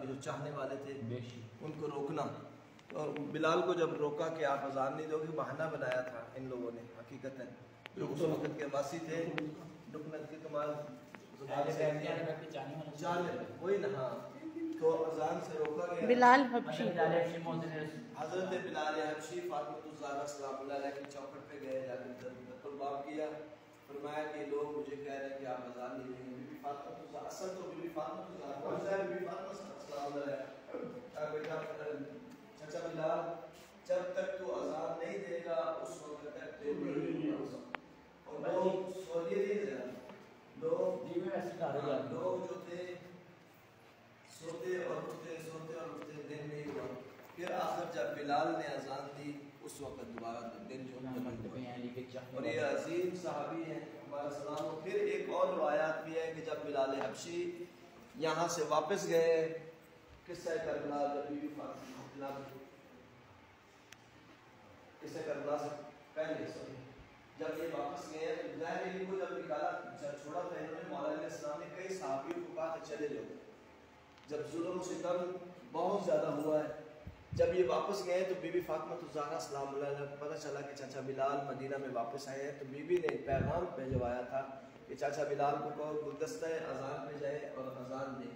جو چاہنے والے تھے ان کو روکنا. اور بلال کو جب روکا کہ آپ اذان نہیں دو گے، بہانہ بنایا تھا ان لوگوں نے حقیقت جو اس وقت کے واسی تھے. ڈکنت کے کمال وہی نا. ہاں تو اذان سے روکا گیا. بلال حبشی، حضرت بلال حبشی فاطمۃ الزہرا سلام اللہ علیہ کی چوکھٹ پہ گئے، جا کر طلباب کیا. فرمایا کہ لوگ مجھے کہہ رہے ہیں کہ آپ اذان نہیں دیں گے. بی بی فاطمۃ الزہرا، اصل تو بی بی فاطمۃ الزہرا کون سا ہے؟ بی بی فاطمہ سلام اللہ علیہ. بیٹا چچا بلال جب تک تو اذان نہیں دے گا اس وقت تک تو نہیں ہوگا. اور لوگ سہولیت دے رہے لوگ جو تھے سوتے اور اٹھتے، سوتے اور اٹھتے، دن نہیں ہوا. پھر آخر جب بلال نے اذان دی اس وقت دوبارہ دن جو ہوا. اور یہ عظیم صحابی ہیں ہمارا سلام. پھر ایک اور روایات بھی ہے کہ جب بلال حبشی یہاں سے واپس گئے، قصہ کربلا جب بی بی فاطمہ قصہ کربلا سے پہلے جب یہ واپس گئے تو ظاہر ہے ان کو جب نکالا، جب چھوڑا تھا انہوں نے، مولا علیہ السلام نے کئی صحابیوں کو کہا کہ چلے جاؤ. جب ظلم و ستم بہت زیادہ ہوا ہے، جب یہ واپس گئے تو بی بی فاطمۃ الزہرا سلام اللہ علیہ کو پتہ چلا کہ چاچا بلال مدینہ میں واپس آئے ہیں. تو بی بی نے پیغام بھیجوایا تھا کہ چاچا بلال کو کہو گلدستہ اذان پہ جائے اور اذان دے.